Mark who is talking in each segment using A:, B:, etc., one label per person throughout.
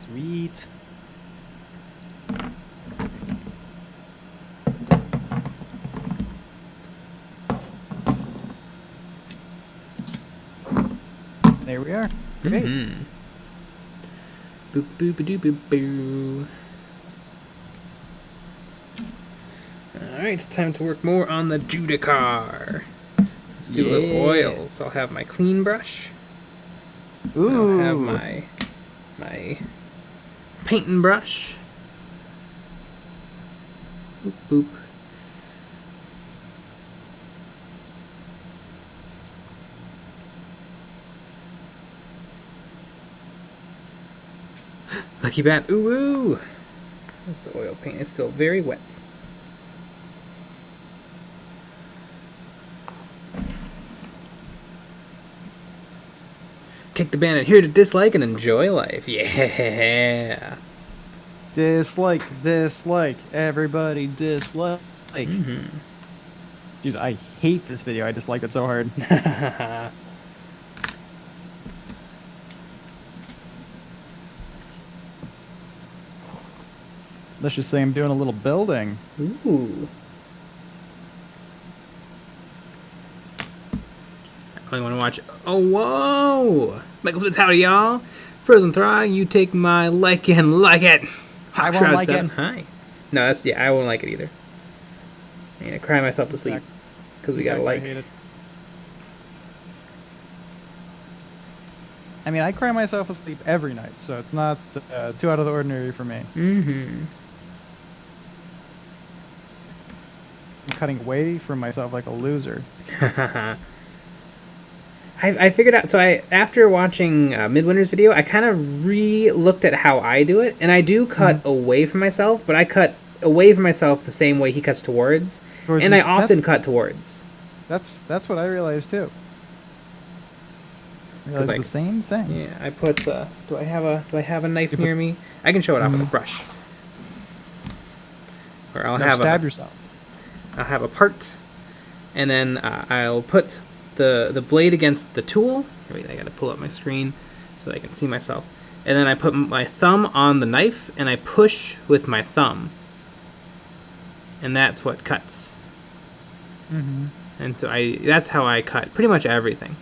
A: Sweet. There we are. Great.
B: Mm-hmm. Boop boop doo boop boo. Alright, it's time to work more on the JUDICIAR. Let's do a little oils. I'll have my clean brush.
A: Ooh.
B: I'll have my painting brush. Boop boop. Lucky bat. Ooh ooh. There's the oil paint. It's still very wet. Kick the bandit here to dislike and enjoy life. Yeah.
A: Dislike, dislike, everybody dislike.
B: Mm-hmm.
A: Jeez, I hate this video. I disliked it so hard. Let's just say I'm doing a little building.
B: Ooh. I want to watch. Oh, whoa! Michael Spitz, howdy, y'all. Frozen Throg, you take my like and like it.
A: I won't like it.
B: Hi. No, that's, yeah, I won't like it either. I'm going to cry myself to sleep. Because we got to like.
A: I hate it. I mean, I cry myself asleep every night, so it's not too out of the ordinary for me.
B: Mm-hmm.
A: I'm cutting away from myself like a loser.
B: I figured out, so after watching Midwinter's video, I kind of re-looked at how I do it, and I do cut away from myself, but I cut away from myself the same way he cuts towards, and I often cut towards.
A: That's what I realized too. I realized
B: like,
A: the same thing.
B: Yeah, I put, do I have a knife near me? I can show it off with a brush. Or I'll have
A: stab yourself.
B: I'll have a part, and then I'll put the blade against the tool. Wait, I gotta pull up my screen so that I can see myself. And then I put my thumb on the knife, and I push with my thumb. And that's what cuts.
A: Mm-hmm.
B: And so that's how I cut pretty much everything.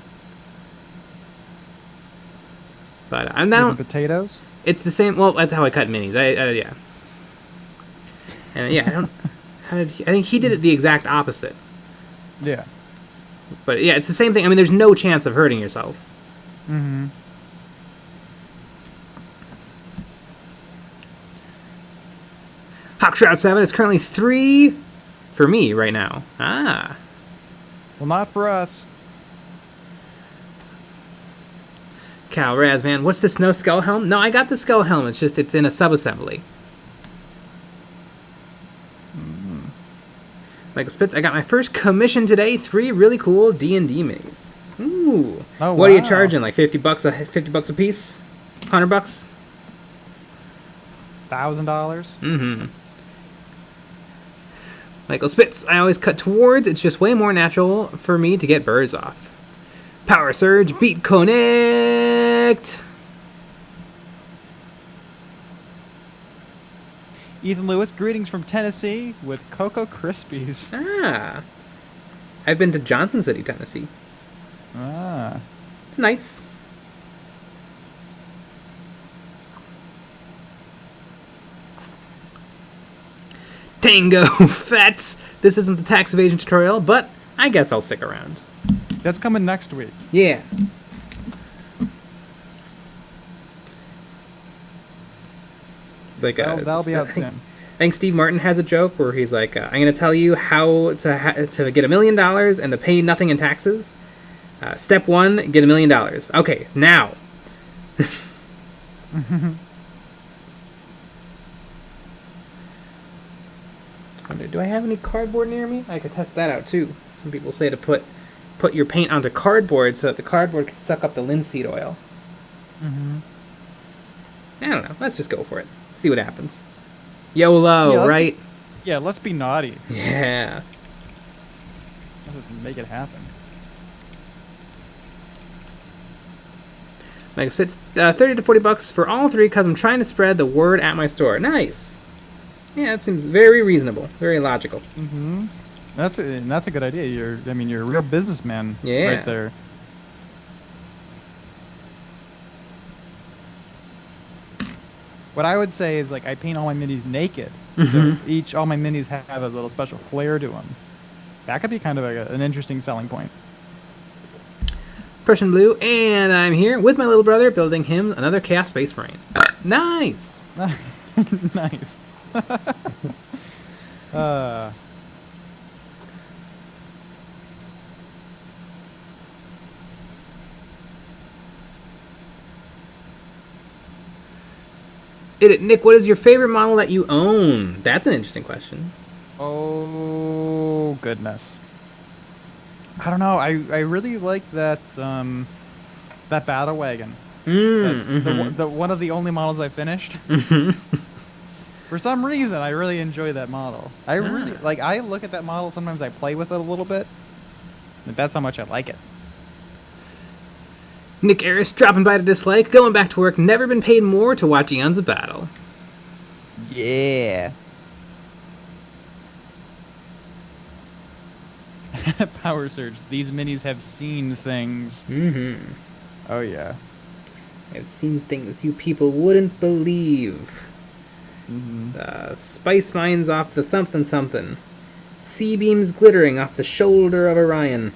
B: But I'm not
A: potatoes.
B: It's the same. Well, that's how I cut minis. Yeah. And yeah, I don't. I think he did it the exact opposite.
A: Yeah.
B: But yeah, it's the same thing. I mean, there's no chance of hurting yourself.
A: Mm-hmm.
B: Hawkshroud 7 is currently 3 for me right now. Ah.
A: Well, not for us.
B: Cal Razman, what's this no skull helm? No, I got the skull helm. It's just it's in a sub-assembly. Michael Spitz, I got my first commission today. 3 really cool D&D minis. Ooh.
A: Oh,
B: what are you charging? Like $50 a piece? $100?
A: $1,000.
B: Mm-hmm. Michael Spitz, I always cut towards. It's just way more natural for me to get birds off. Power Surge, beat Connect.
A: Ethan Lewis, greetings from Tennessee with Cocoa Krispies.
B: Ah. I've been to Johnson City, Tennessee.
A: Ah.
B: It's nice. Tango Fats. This isn't the tax evasion tutorial, but I guess I'll stick around.
A: That's coming next week.
B: Yeah. It's like
A: that'll be out soon.
B: I think Steve Martin has a joke where he's like, "I'm going to tell you how to get $1 million and to pay nothing in taxes. Step 1: get $1 million. Okay, now." Do I have any cardboard near me? I could test that out too. Some people say to put your paint onto cardboard so that the cardboard can suck up the linseed oil.
A: Mm-hmm.
B: I don't know. Let's just go for it. See what happens. YOLO,
A: yeah,
B: right?
A: Let's be naughty.
B: Yeah.
A: Let's make it happen.
B: Mega Spits, 30 to 40 bucks for all three because I'm trying to spread the word at my store. Nice. Yeah, that seems very reasonable, very logical.
A: Mm-hmm. That's a good idea. You're a real businessman right there. What I would say is, like, I paint all my minis naked. So all my minis have a little special flair to them. That could be kind of an interesting selling point.
B: Prussian Blue, and I'm here with my little brother building him another Chaos Space Marine. Nice!
A: Nice.
B: Nick, what is your favorite model that you own? That's an interesting question.
A: Oh, goodness. I don't know. I really like that that battle wagon. The one of the only models I finished. For some reason, I really enjoy that model. I really like. I look at that model. Sometimes I play with it a little bit. But that's how much I like it.
B: Nick Aris dropping by to dislike, going back to work, never been paid more to watch Eons of Battle.
A: Yeah. Power Surge. These minis have seen things. Oh, yeah.
B: I've seen things you people wouldn't believe. Spice mines off the something something. Sea beams glittering off the shoulder of Orion.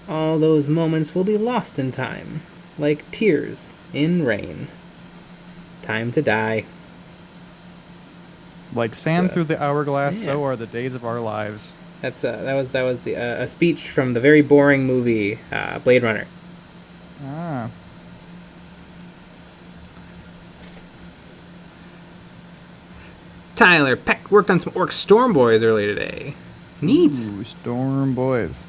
B: All those moments will be lost in time, like tears in rain. Time to die.
A: Like sand through the hourglass, so are the days of our lives.
B: That was a speech from the very boring movie Blade Runner.
A: Ah.
B: Tyler Peck worked on some Orc Storm Boys earlier today. Neat.
A: Ooh, Storm Boys.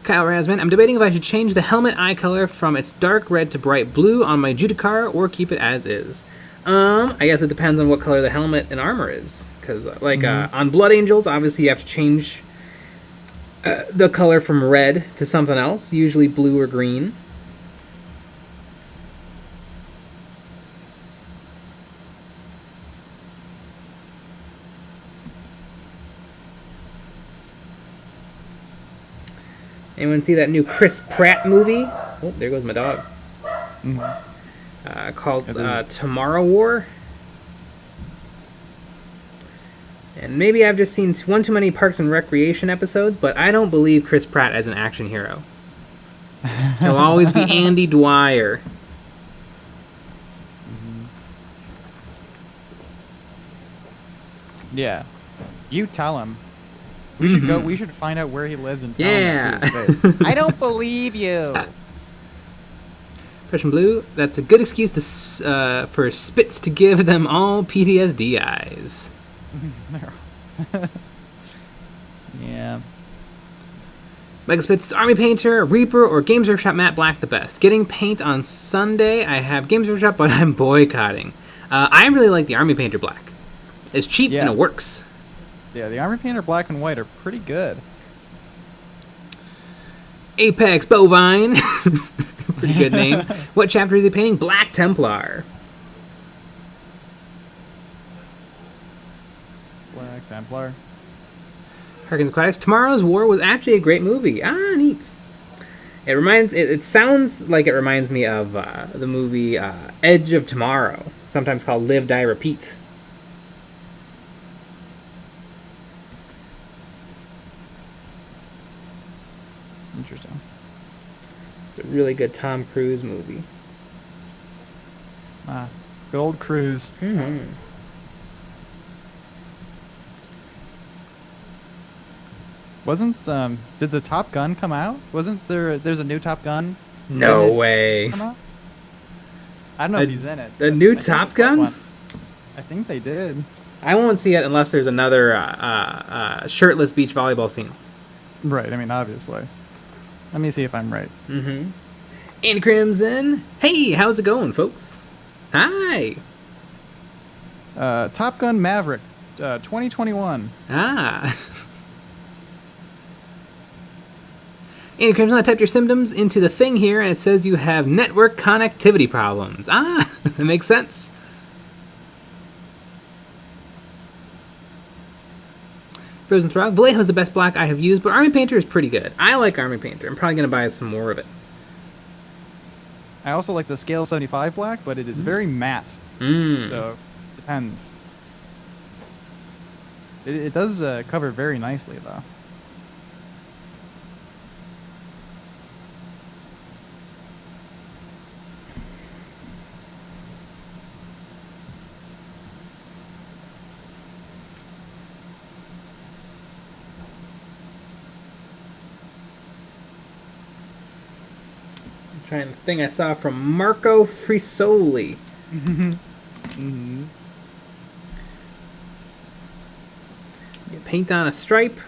B: Kyle Rasman, I'm debating if I should change the helmet eye color from its dark red to bright blue on my JUDICIAR or keep it as is. I guess it depends on what color the helmet and armor is. Because, on Blood Angels, obviously you have to change the color from red to something else, usually blue or green. Anyone see that new Chris Pratt movie? Oh, there goes my dog. Called Tomorrow War. And maybe I've just seen one too many Parks and Recreation episodes, but I don't believe Chris Pratt as an action hero. He'll always be Andy Dwyer.
A: Yeah. You tell him. We should go. We should find out where he lives and tell him to his face. I don't believe you.
B: Prussian Blue. That's a good excuse to for Spitz to give them all PTSD eyes.
A: Yeah.
B: Mega Spitz, Army Painter, Reaper, or Games Workshop Matte Black the best. Getting paint on Sunday. I have Games Workshop, but I'm boycotting. I really like the Army Painter Black. It's cheap and it works.
A: Yeah, the Army Painter Black and White are pretty good.
B: Apex Bovine. Pretty good name. What chapter is he painting? Black Templar.
A: Black Templar.
B: Harkins Aquatics. Tomorrow's War was actually a great movie. Ah, neat. It sounds like it reminds me of the movie Edge of Tomorrow, sometimes called Live, Die, Repeat.
A: Interesting.
B: It's a really good Tom Cruise movie.
A: Good old Cruise. Wasn't did the Top Gun come out? Wasn't there's a new Top Gun?
B: No way.
A: Come out? I don't know if he's in it.
B: The new Top Gun?
A: I think they did.
B: I won't see it unless there's another shirtless beach volleyball scene.
A: Right. I mean, obviously. Let me see if I'm right.
B: In Crimson. Hey, how's it going, folks? Hi.
A: Top Gun Maverick, 2021.
B: Ah. Andy Crimson, I typed your symptoms into the thing here, and it says you have network connectivity problems. Ah, that makes sense. Frozen Throg. Vallejo's the best black I have used, but Army Painter is pretty good. I like Army Painter. I'm probably going to buy some more of it.
A: I also like the Scale 75 black, but it is very matte. So, depends. It does cover very nicely, though.
B: Trying the thing I saw from Marco Frisoli. You paint on a stripe,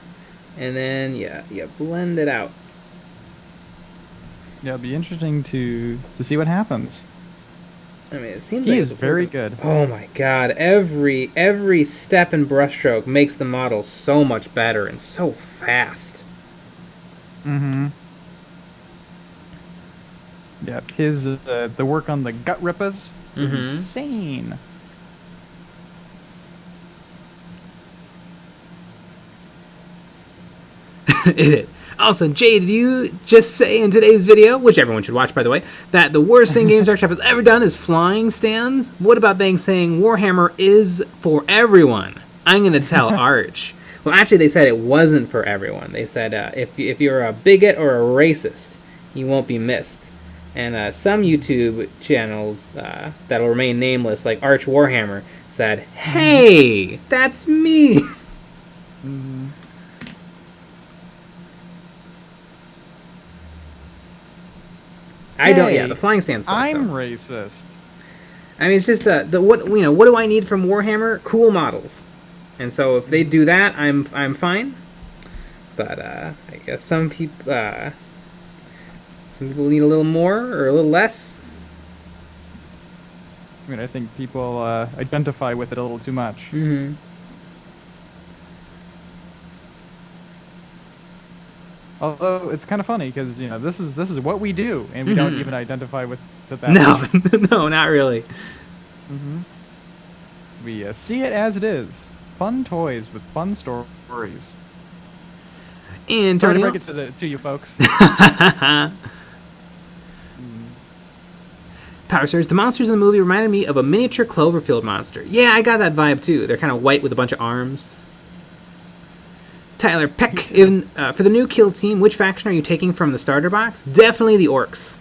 B: and then you blend it out.
A: Yeah, it'll be interesting to see what happens.
B: I mean, it seems
A: he
B: like
A: is very good.
B: Oh my god! Every step in brushstroke makes the model so much better and so fast.
A: Yeah, his the work on the gut rippers is insane.
B: It is. Also, Jay, did you just say in today's video, which everyone should watch, by the way, that the worst thing Games Workshop has ever done is flying stands? What about them saying Warhammer is for everyone? I'm going to tell Arch. Well, actually, they said it wasn't for everyone. They said if you're a bigot or a racist, you won't be missed. And some YouTube channels that'll remain nameless, like Arch Warhammer, said, "Hey, that's me." I don't. Yeah, the flying stands suck,
A: I'm
B: though.
A: racist.
B: I mean, it's just what do I need from Warhammer? Cool models, and so if they do that, I'm fine. But I guess some people need a little more or a little less.
A: I mean, I think people identify with it a little too much. Although it's kind of funny because this is what we do, and we don't even identify with that.
B: No, no, not really.
A: We see it as it is. Fun toys with fun stories.
B: And
A: sorry to
B: Antonio,
A: break it to you folks.
B: Power Surge. The monsters in the movie reminded me of a miniature Cloverfield monster. Yeah, I got that vibe too. They're kind of white with a bunch of arms. Tyler Peck, for the new kill team, which faction are you taking from the starter box? Definitely the Orcs.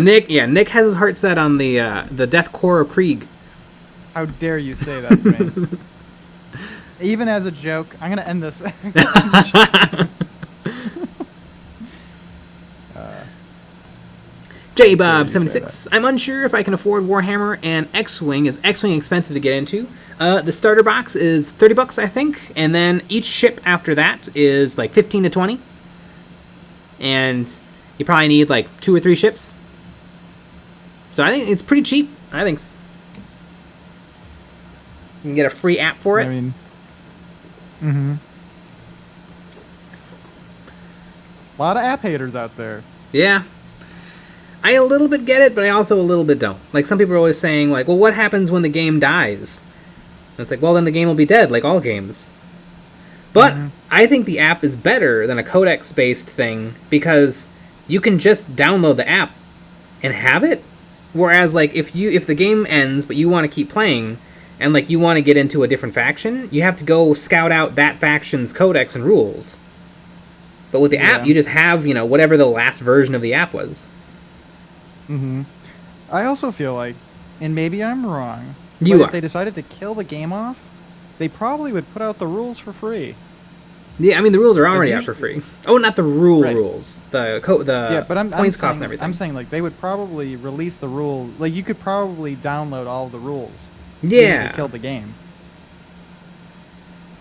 B: Nick has his heart set on the Death Corps of Krieg.
A: How dare you say that to me? Even as a joke, I'm gonna end this.
B: JBob76, I'm unsure if I can afford Warhammer and X-Wing. Is X-Wing expensive to get into? The starter box is $30, I think, and then each ship after that is like 15 to 20. And you probably need like 2 or 3 ships. So I think it's pretty cheap. I think so. You can get a free app for it.
A: I mean, a lot of app haters out there.
B: Yeah. I a little bit get it, but I also a little bit don't. Like, some people are always saying, like, well, what happens when the game dies? And it's like, well, then the game will be dead, like all games. But I think the app is better than a codex-based thing because you can just download the app and have it. Whereas, like, if the game ends but you want to keep playing and, like, you want to get into a different faction, you have to go scout out that faction's codex and rules. But with the app, you just have, whatever the last version of the app was.
A: I also feel like, and maybe I'm wrong, if they decided to kill the game off, they probably would put out the rules for free.
B: Yeah, I mean, the rules are already out for free. Oh, not the rules. The points cost and everything.
A: I'm saying, like, they would probably release the rules. Like, you could probably download all of the rules.
B: Yeah.
A: To kill the game.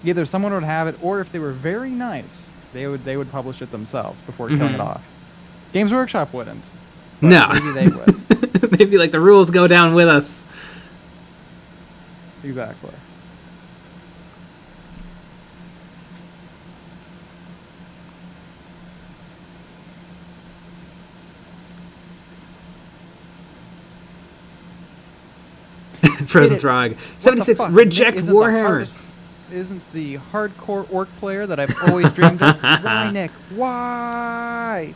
A: Either someone would have it, or if they were very nice, they would publish it themselves before killing it off. Games Workshop wouldn't.
B: No.
A: Maybe they would.
B: Maybe, like, the rules go down with us.
A: Exactly.
B: Frozen Throg.
A: What the
B: 76.
A: fuck?
B: Reject
A: Nick
B: Warhammer.
A: Isn't the hardcore orc player that I've always dreamed of? Why, Nick? Why?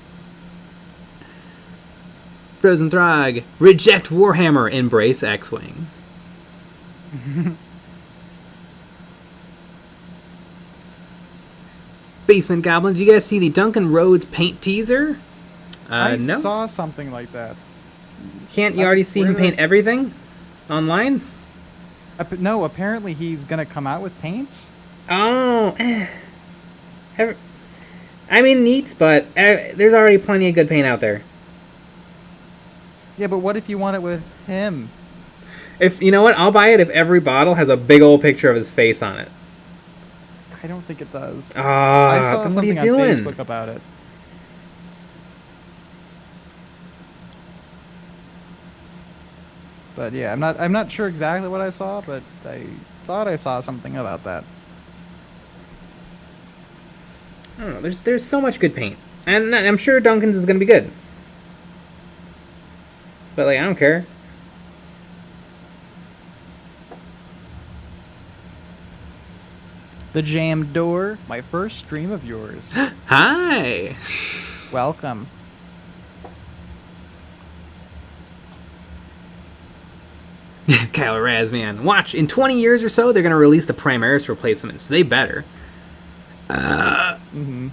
B: Frozen Throg. Reject Warhammer. Embrace X-Wing. Basement Goblin. Did you guys see the Duncan Rhodes paint teaser?
A: I
B: No.
A: saw something like that.
B: Can't you already see him
A: where
B: paint
A: is-
B: everything online?
A: No, apparently he's gonna come out with paints.
B: Oh. I mean, neat, but there's already plenty of good paint out there.
A: Yeah, but what if you want it with him?
B: If you know what, I'll buy it if every bottle has a big old picture of his face on it.
A: I don't think it does. I
B: Ah,
A: saw
B: what are you
A: something on
B: doing?
A: Facebook about it. But yeah, I'm not sure exactly what I saw, but I thought I saw something about that.
B: I don't know. There's so much good paint, and I'm sure Duncan's is gonna be good. But like, I don't care.
A: The Jam Door, my first stream of yours.
B: Hi.
A: Welcome.
B: Kyle Razman. Watch, in 20 years or so, they're going to release the Primaris replacements. So they better.
A: Mm-hmm.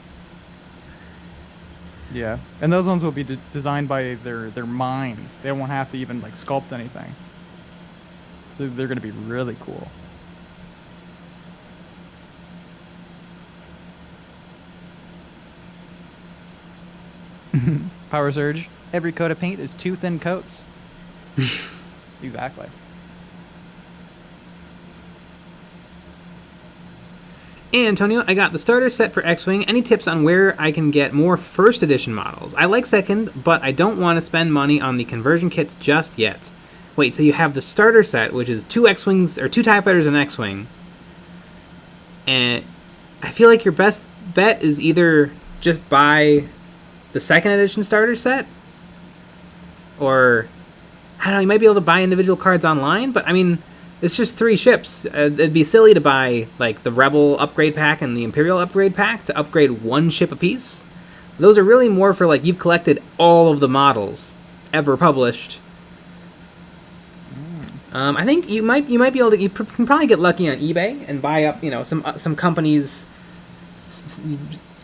A: Yeah, and those ones will be designed by their mind. They won't have to even like sculpt anything. So they're going to be really cool. Power Surge. Every coat of paint is 2 thin coats. Exactly.
B: Hey Antonio, I got the starter set for X-Wing. Any tips on where I can get more first edition models? I like second, but I don't want to spend money on the conversion kits just yet. Wait, so you have the starter set, which is 2 X-Wings, or 2 TIE Fighters and X-Wing. And I feel like your best bet is either just buy the second edition starter set, or I don't know, you might be able to buy individual cards online, but I mean, it's just 3 ships. It'd be silly to buy like the Rebel upgrade pack and the Imperial upgrade pack to upgrade 1 ship apiece. Those are really more for like you've collected all of the models ever published. I think you might be able to. You can probably get lucky on eBay and buy up, some companies'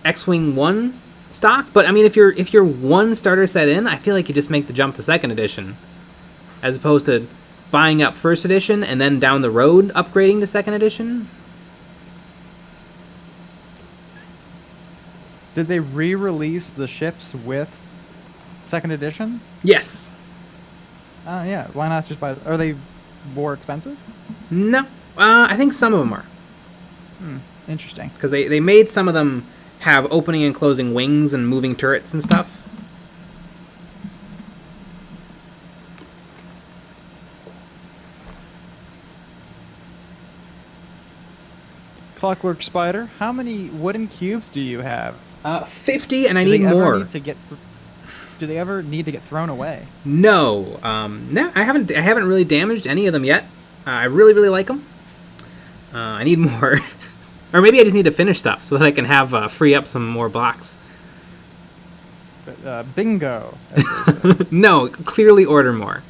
B: X-Wing 1 stock. But I mean, if you're 1 starter set in, I feel like you just make the jump to second edition, as opposed to buying up first edition and then down the road upgrading to second edition.
A: Did they re-release the ships with second edition?
B: Yes.
A: Yeah. Why not just buy? Are they more expensive?
B: No. I think some of them are.
A: Interesting.
B: Because they made some of them have opening and closing wings and moving turrets and stuff.
A: Clockwork Spider, how many wooden cubes do you have?
B: 50, and I
A: Do
B: need
A: they ever
B: more.
A: need to get do they ever need to get thrown away?
B: No. No, I haven't really damaged any of them yet. I really, really like them. I need more. Or maybe I just need to finish stuff so that I can have free up some more blocks.
A: Bingo.
B: No, clearly order more.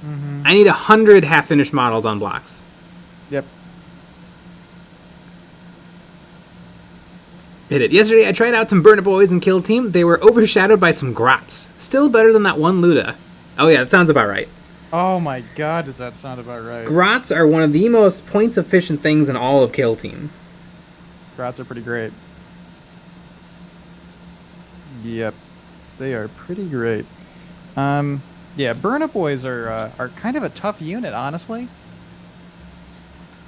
A: Mm-hmm.
B: I need 100 half-finished models on blocks.
A: Yep.
B: Hit it. Yesterday I tried out some Burn It Boys and Kill Team. They were overshadowed by some Grots. Still better than that one Luda. Oh yeah, that sounds about right.
A: Oh my god, does that sound about right?
B: Grots are one of the most points-efficient things in all of Kill Team.
A: Grots are pretty great. Yep. They are pretty great. Yeah, Burn-Up Boys are kind of a tough unit, honestly.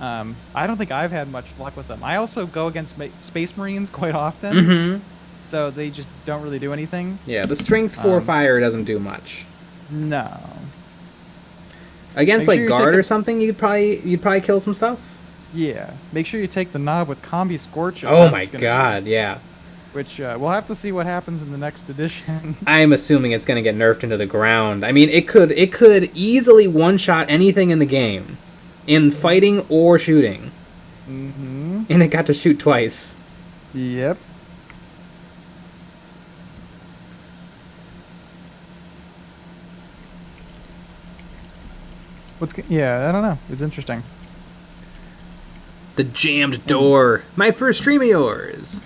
A: I don't think I've had much luck with them. I also go against Space Marines quite often,
B: Mm-hmm.
A: so they just don't really do anything.
B: Yeah, the Strength 4 fire doesn't do much.
A: No.
B: Against
A: Make
B: like
A: sure you
B: Guard
A: take
B: or something, you'd probably kill some stuff.
A: Yeah. Make sure you take the knob with Combi Scorch.
B: Oh my god, yeah.
A: which we'll have to see what happens in the next edition.
B: I'm assuming it's going to get nerfed into the ground. I mean, it could easily one-shot anything in the game, in fighting or shooting.
A: Mm-hmm.
B: And it got to shoot twice.
A: Yep. Yeah, I don't know. It's interesting.
B: The jammed door. My first stream of yours.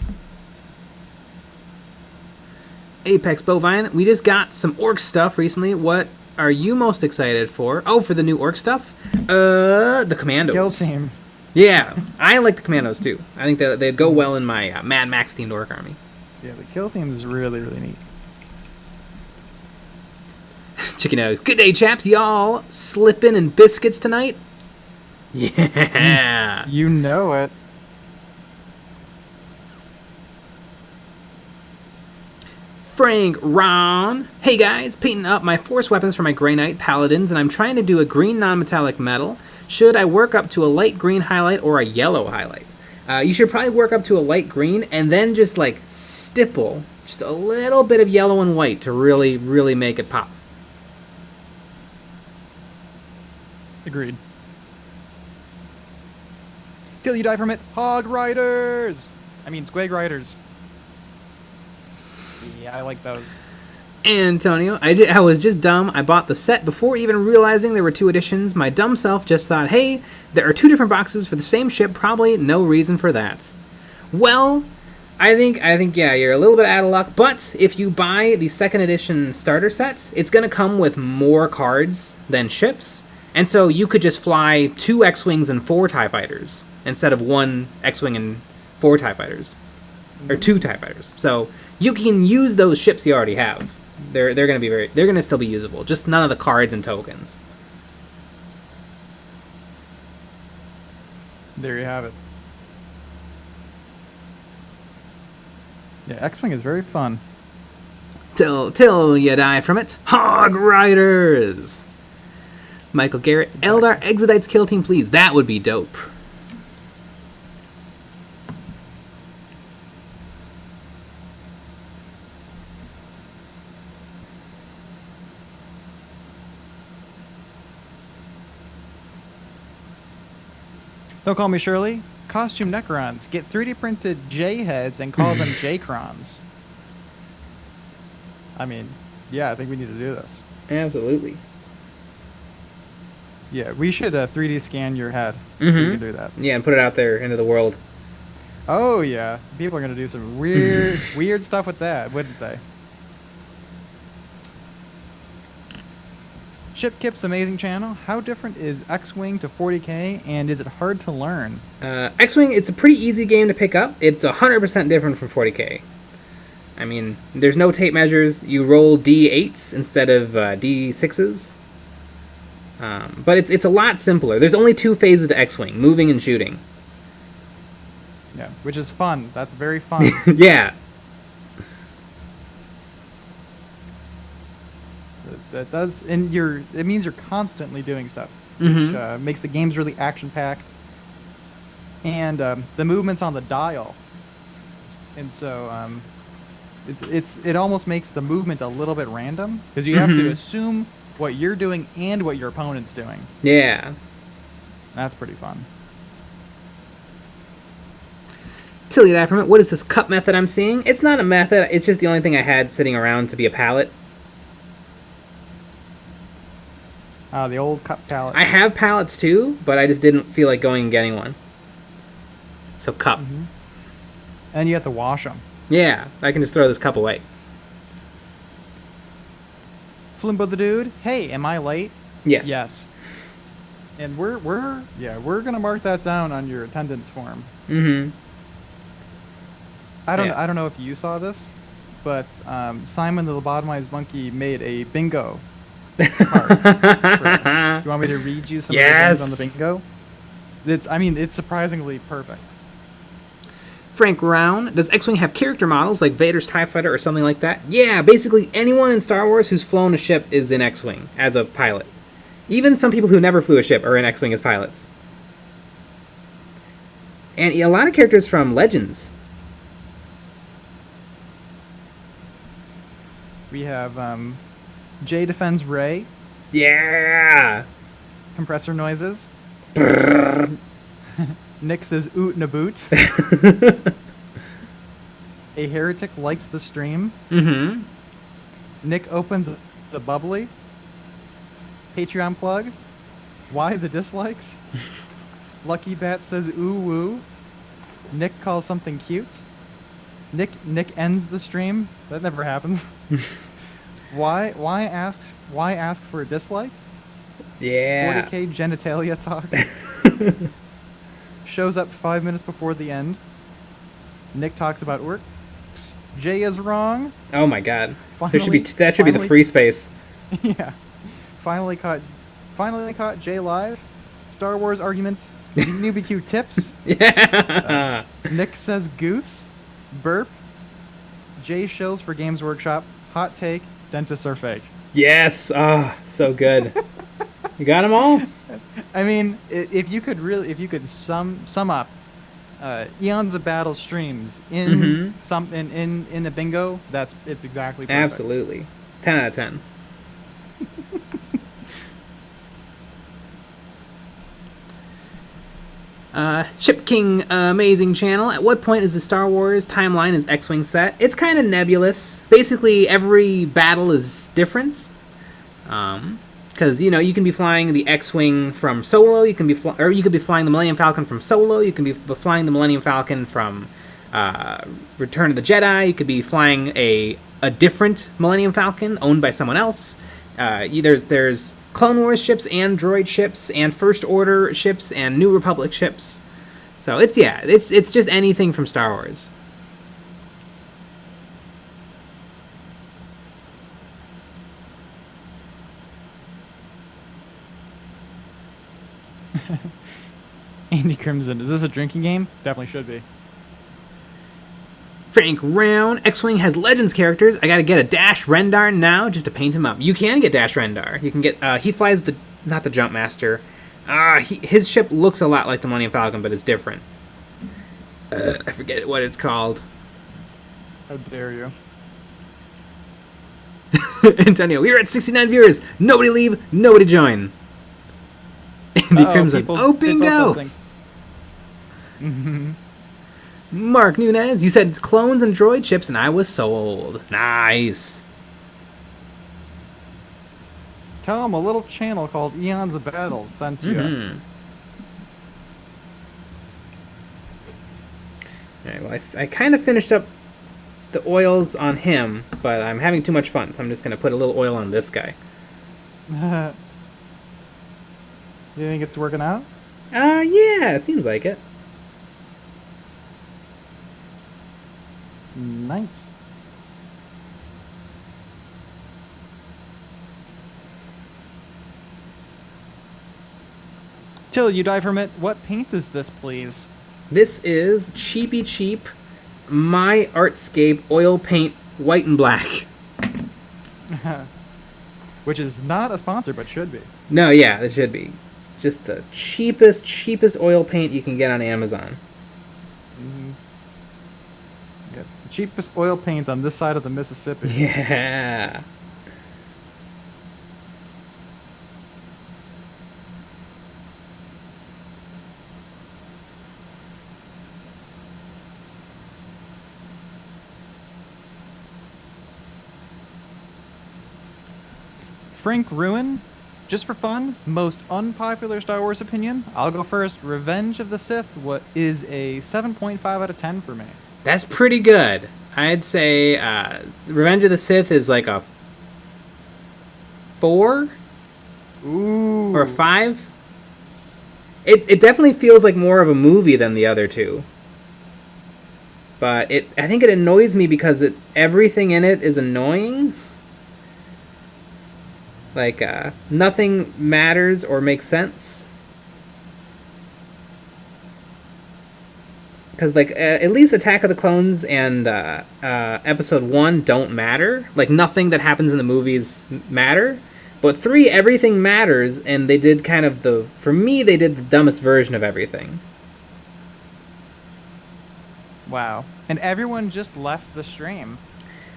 B: Apex Bovine. We just got some orc stuff recently. What are you most excited for? Oh, for the new orc stuff? The commandos.
A: Kill team.
B: Yeah, I like the commandos too. I think that they'd go well in my Mad Max themed orc army.
A: Yeah, the kill team is really, really neat.
B: Chicken nose. Good day, chaps. Y'all slipping in biscuits tonight? Yeah.
A: You know it.
B: Frank Ron. Hey guys, painting up my force weapons for my Grey Knight Paladins, and I'm trying to do a green non-metallic metal. Should I work up to a light green highlight or a yellow highlight? You should probably work up to a light green and then just like stipple just a little bit of yellow and white to really, really make it pop.
A: Agreed. Till you die from it, Hog Riders! I mean, Squig Riders. Yeah, I like those.
B: Antonio, I was just dumb. I bought the set before even realizing there were 2 editions. My dumb self just thought, hey, there are 2 different boxes for the same ship. Probably no reason for that. Well, I think yeah, you're a little bit out of luck. But if you buy the 2nd edition starter set, it's going to come with more cards than ships. And so you could just fly 2 X-Wings and 4 TIE Fighters instead of 1 X-Wing and 4 TIE Fighters. Or 2 TIE Fighters. So you can use those ships you already have. They're going to still be usable. Just none of the cards and tokens.
A: There you have it. Yeah, X-Wing is very fun.
B: Till you die from it. Hog Riders! Michael Garrett, Eldar Exodites kill team, please. That would be dope.
A: Don't call me Shirley. Costume Necrons. Get 3D printed J-heads and call them J-crons. I mean, yeah, I think we need to do this.
B: Absolutely.
A: Yeah, we should 3D scan your head.
B: Mm-hmm.
A: We can do that.
B: Yeah, and put it out there into the world.
A: Oh, yeah. People are going to do some weird, weird stuff with that, wouldn't they? Ship Kip's amazing channel. How different is X-Wing to 40k, and is it hard to learn?
B: X-Wing, it's a pretty easy game to pick up. It's 100% different from 40k. I mean, there's no tape measures. You roll D8s instead of D6s. But it's a lot simpler. There's only 2 phases to X-Wing, moving and shooting.
A: Yeah, which is fun. That's very fun.
B: Yeah.
A: That does, and it means you're constantly doing stuff,
B: Mm-hmm.
A: which makes the games really action-packed. And the movements on the dial, and so it almost makes the movement a little bit random because you have to assume what you're doing and what your opponent's doing.
B: Yeah.
A: That's pretty fun.
B: Till you die from it. What is this cup method I'm seeing? It's not a method. It's just the only thing I had sitting around to be a palette.
A: The old cup palette.
B: I have palettes too, but I just didn't feel like going and getting one. So cup.
A: Mm-hmm. And you have to wash them.
B: Yeah, I can just throw this cup away.
A: Flimbo the dude. Hey, am I late?
B: Yes.
A: Yes. And we're gonna mark that down on your attendance form.
B: Mm-hmm.
A: I don't know if you saw this, but Simon the Lobotomized Monkey made a bingo card for us. You want me to read you some of the things on the bingo? It's surprisingly perfect.
B: Frank Round, does X-Wing have character models like Vader's TIE Fighter or something like that? Yeah, basically anyone in Star Wars who's flown a ship is in X-Wing as a pilot. Even some people who never flew a ship are in X-Wing as pilots. And a lot of characters from Legends.
A: have Jay defends Ray.
B: Yeah.
A: Compressor noises. Nick says oot and a boot. A heretic likes the stream.
B: Mm-hmm.
A: Nick opens the bubbly. Patreon plug. Why the dislikes? Lucky Bat says ooh woo. Nick calls something cute. Nick ends the stream. That never happens. Why ask for a dislike?
B: Yeah.
A: 40k genitalia talk. Shows up 5 minutes before the end. Nick talks about works. Jay is wrong.
B: Oh my god.
A: Finally,
B: that should be the free space.
A: Yeah. Finally caught Jay live. Star Wars argument. Newbie Q tips.
B: Yeah.
A: Nick says goose. Burp. Jay shills for Games Workshop. Hot take. Dentists are fake.
B: Yes. Oh, so good. You got them all?
A: I mean, if you could sum up Eons of Battle streams in in a bingo, it's exactly perfect.
B: Absolutely. 10 out of 10. Ship King Amazing Channel. At what point is the Star Wars timeline is X-Wing set? It's kind of nebulous. Basically, every battle is different. Because you can be flying the X-Wing from Solo. You could be flying the Millennium Falcon from Solo. You can be flying the Millennium Falcon from Return of the Jedi. You could be flying a different Millennium Falcon owned by someone else. There's Clone Wars ships and droid ships and First Order ships and New Republic ships. So it's just anything from Star Wars.
A: Andy Crimson, is this a drinking game? Definitely should be.
B: Frank Round, X-Wing has Legends characters. I gotta get a Dash Rendar now just to paint him up. You can get Dash Rendar. You can get, he flies not the Jumpmaster. His ship looks a lot like the Millennium Falcon, but it's different. I forget what it's called.
A: How dare you.
B: Antonio, we are at 69 viewers. Nobody leave, nobody join. Andy Crimson, bingo! Mark Nunez, you said it's clones and droid ships, and I was sold. Nice.
A: Tell him a little channel called Eons of Battle sent you.
B: Alright, well, I kind of finished up the oils on him, but I'm having too much fun, so I'm just going to put a little oil on this guy.
A: You think it's working out?
B: Yeah, seems like it.
A: Nice. Till you die from it, what paint is this, please?
B: This is Cheapy Cheap My Artscape Oil Paint White and Black.
A: Which is not a sponsor, but should be.
B: No, yeah, it should be. Just the cheapest oil paint you can get on Amazon.
A: Yeah, the cheapest oil paints on this side of the Mississippi.
B: Yeah.
A: Frank Ruin, just for fun, most unpopular Star Wars opinion. I'll go first. Revenge of the Sith is a 7.5 out of 10 for me.
B: That's pretty good. I'd say Revenge of the Sith is like a 4?
A: Ooh.
B: Or a 5? It definitely feels like more of a movie than the other two. But I think it annoys me because everything in it is annoying. Like, nothing matters or makes sense. Because, like, at least Attack of the Clones and Episode 1 don't matter. Like, nothing that happens in the movies matter. But 3, everything matters, and they did kind of for me, they did the dumbest version of everything.
A: Wow. And everyone just left the stream.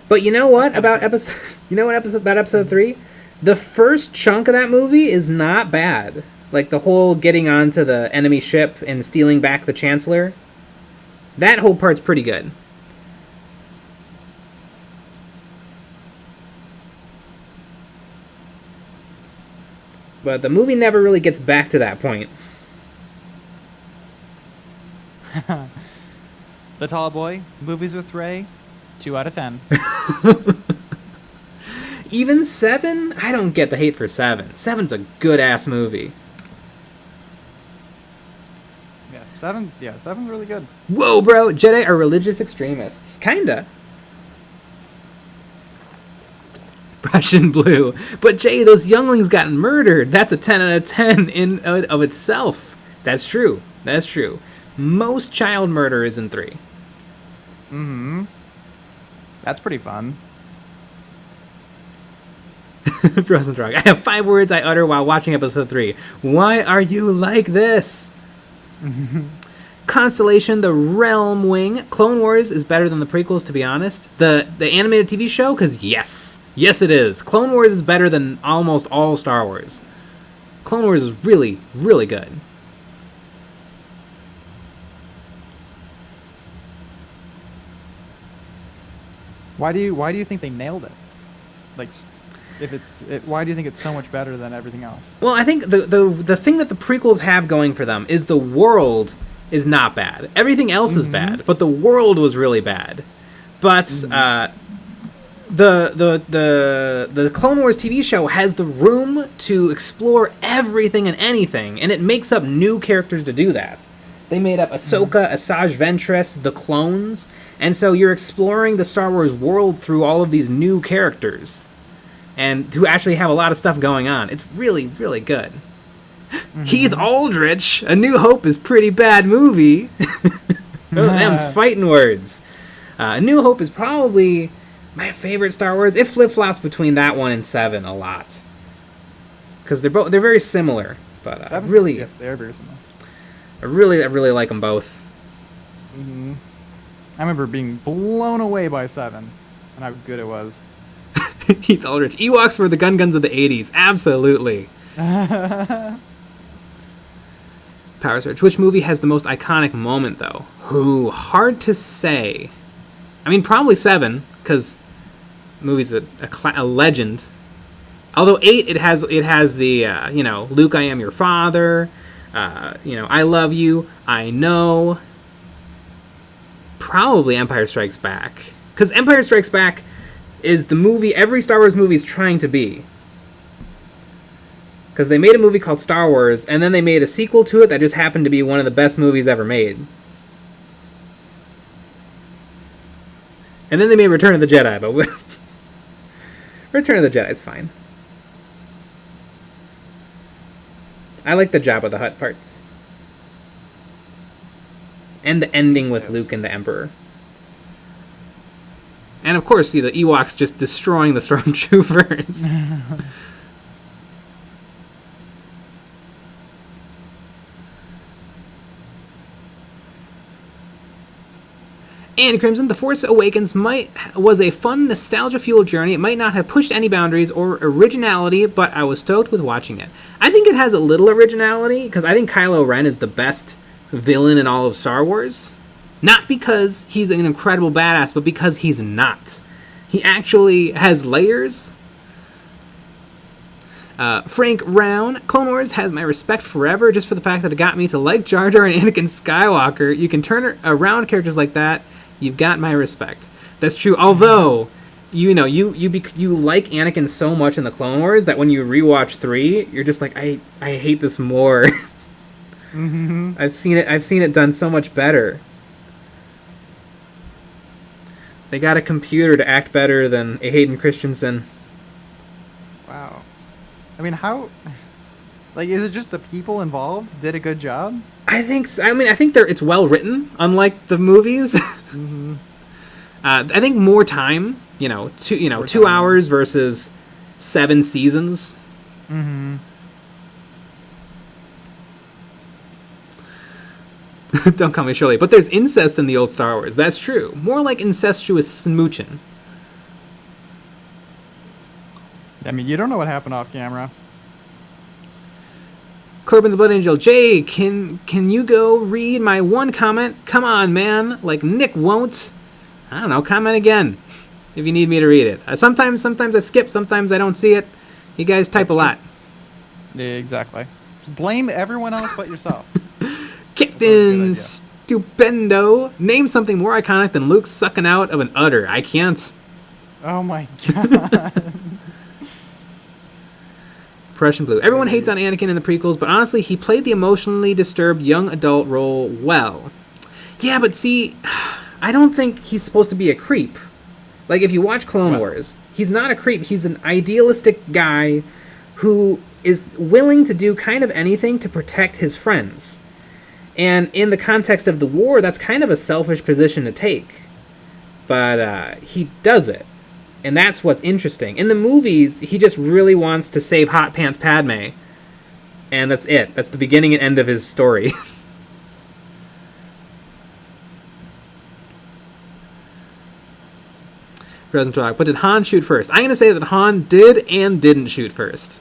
B: But you know what about episode? You know what about episode 3? The first chunk of that movie is not bad. Like the whole getting onto the enemy ship and stealing back the Chancellor. That whole part's pretty good. But the movie never really gets back to that point.
A: The Tall Boy, Movies with Ray, 2 out of 10.
B: Even 7? I don't get the hate for 7. 7's a good-ass movie.
A: Yeah, 7's really good.
B: Whoa, bro! Jedi are religious extremists. Kinda. Russian blue. But Jay, those younglings got murdered. That's a 10 out of 10 in of itself. That's true. That's true. Most child murder is in 3.
A: Mm-hmm. That's pretty fun.
B: Frozen Frog. I have 5 words I utter while watching episode 3. Why are you like this? Constellation, the Realm Wing. Clone Wars is better than the prequels, to be honest. The animated TV show? Because yes. Yes, it is. Clone Wars is better than almost all Star Wars. Clone Wars is really, really good.
A: Why do you think they nailed it? Like, why do you think it's so much better than everything else?
B: Well, I think the thing that the prequels have going for them is the world is not bad. Everything else is bad, but the world was really bad. But the Clone Wars TV show has the room to explore everything and anything, and it makes up new characters to do that. They made up Ahsoka, Asajj Ventress, the clones, and so you're exploring the Star Wars world through all of these new characters, and who actually have a lot of stuff going on. It's really, really good. Heath Aldrich, A New Hope is pretty bad movie. Those them's fighting words. A New Hope is probably my favorite Star Wars. It flip-flops between that one and 7 a lot. Because they're very similar. But
A: they're very similar.
B: I really like them both.
A: Mm-hmm. I remember being blown away by 7 and how good it was.
B: Heath Aldrich. Ewoks were the guns of the 80s. Absolutely. Power Search. Which movie has the most iconic moment, though? Ooh, hard to say. I mean, probably 7, because the movie's a legend. Although 8, it has the, Luke, I am your father. I love you. I know. Probably Empire Strikes Back. Because Empire Strikes Back is the movie every Star Wars movie is trying to be. Because they made a movie called Star Wars, and then they made a sequel to it that just happened to be one of the best movies ever made. And then they made Return of the Jedi, but Return of the Jedi is fine. I like the Jabba the Hutt parts. And the ending with Luke and the Emperor. And of course, see the Ewoks just destroying the Stormtroopers. And Crimson, The Force Awakens was a fun, nostalgia-fueled journey. It might not have pushed any boundaries or originality, but I was stoked with watching it. I think it has a little originality, because I think Kylo Ren is the best villain in all of Star Wars. Not because he's an incredible badass, but because he's not. He actually has layers. Frank Round, Clone Wars has my respect forever, just for the fact that it got me to like Jar Jar and Anakin Skywalker. You can turn around characters like that. You've got my respect. That's true. Although, you like Anakin so much in the Clone Wars that when you rewatch 3, you're just like, I hate this more.
A: Mm-hmm.
B: I've seen it done so much better. They got a computer to act better than a Hayden Christensen.
A: Wow. I mean, how? Like, is it just the people involved did a good job?
B: I think so. I mean, I think it's well written, unlike the movies.
A: Mm-hmm.
B: I think more time. 2 hours versus 7 seasons.
A: Mm-hmm.
B: Don't call me Shirley. But there's incest in the old Star Wars. That's true. More like incestuous smooching.
A: I mean, you don't know what happened off camera.
B: Corbin the Blood Angel, Jay, can you go read my one comment? Come on, man. Like Nick won't. I don't know. Comment again if you need me to read it. Sometimes I skip. Sometimes I don't see it. You guys type a lot.
A: Yeah, exactly. Blame everyone else but yourself.
B: Captain Stupendo, name something more iconic than Luke sucking out of an udder. I can't.
A: Oh my god.
B: Prussian Blue. Everyone hates on Anakin in the prequels, but honestly, he played the emotionally disturbed young adult role well. Yeah, but see, I don't think he's supposed to be a creep. Like, if you watch Clone Wars, he's not a creep. He's an idealistic guy who is willing to do kind of anything to protect his friends. And in the context of the war, that's kind of a selfish position to take. But he does it. And that's what's interesting. In the movies, he just really wants to save Hot Pants Padme. And that's it. That's the beginning and end of his story. Frozen Talk. But did Han shoot first? I'm going to say that Han did and didn't shoot first.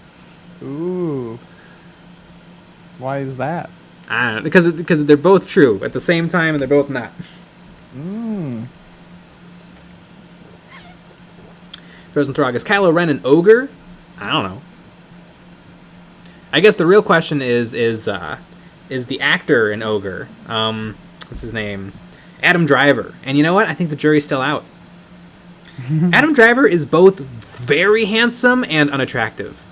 A: Ooh. Why is that?
B: I don't know. Because they're both true at the same time and they're both not. Frozen Throg, is Kylo Ren an ogre? I don't know. I guess the real question is the actor an ogre? What's his name? Adam Driver. And you know what? I think the jury's still out. Adam Driver is both very handsome and unattractive.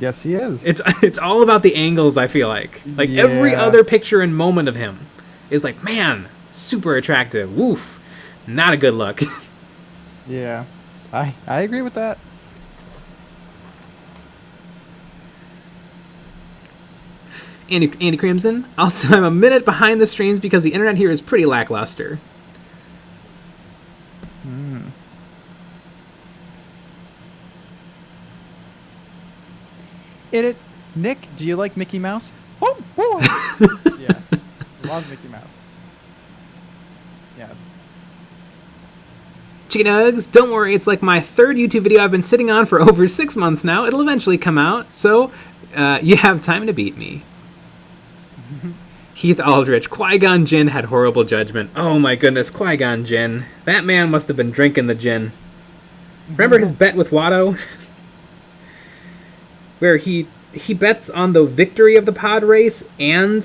A: Yes, he is.
B: It's all about the angles, I feel like. Like, every other picture and moment of him is like, man, super attractive. Woof. Not a good look.
A: Yeah. I agree with that.
B: Andy Crimson. Also, I'm a minute behind the streams because the internet here is pretty lackluster.
A: Nick, do you like Mickey Mouse? Oh. Yeah. Love Mickey Mouse. Yeah.
B: Chicken Nugs, don't worry, it's like my third YouTube video I've been sitting on for over 6 months now. It'll eventually come out, so you have time to beat me. Keith Aldrich, Qui-Gon Jinn had horrible judgment. Oh my goodness, Qui-Gon Jinn. That man must have been drinking the gin. Remember his bet with Watto? Where he bets on the victory of the pod race and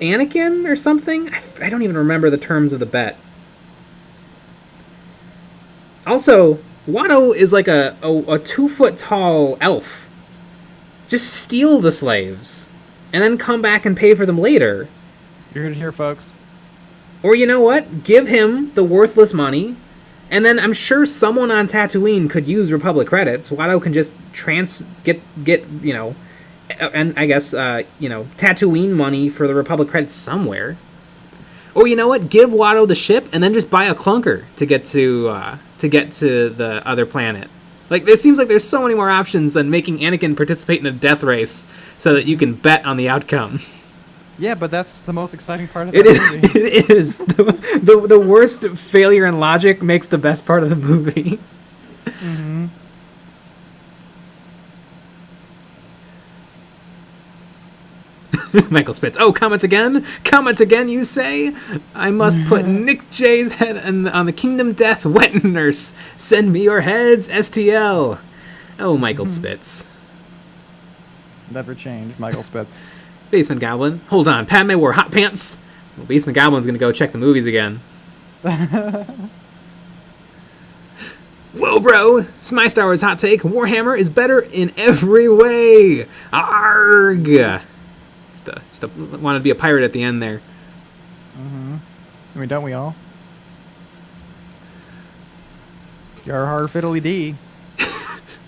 B: Anakin or something? I don't even remember the terms of the bet. Also, Watto is like a 2-foot-tall elf. Just steal the slaves, and then come back and pay for them later.
A: You're gonna hear, folks.
B: Or you know what? Give him the worthless money, and then I'm sure someone on Tatooine could use Republic credits. Watto can just get you know, and I guess you know, Tatooine money for the Republic credits somewhere. Or you know what? Give Watto the ship, and then just buy a clunker to get to the other planet. Like, there seems like there's so many more options than making Anakin participate in a death race so that you can bet on the outcome.
A: Yeah, but that's the most exciting part of the movie.
B: It is. The worst failure in logic makes the best part of the movie.
A: Mm-hmm.
B: Michael Spitz. Oh, comment again? Comment again, you say? I must put Nick J's head on the Kingdom Death wet nurse. Send me your heads, STL. Oh, Michael Spitz.
A: Never change, Michael Spitz.
B: Basement Goblin. Hold on, Padme wore hot pants. Well, Basement Goblin's gonna go check the movies again. Whoa, bro! It's my Star Wars hot take. Warhammer is better in every way. Arg! Just wanted to be a pirate at the end there.
A: Mm-hmm. I mean, don't we all? Yar har fiddly dee.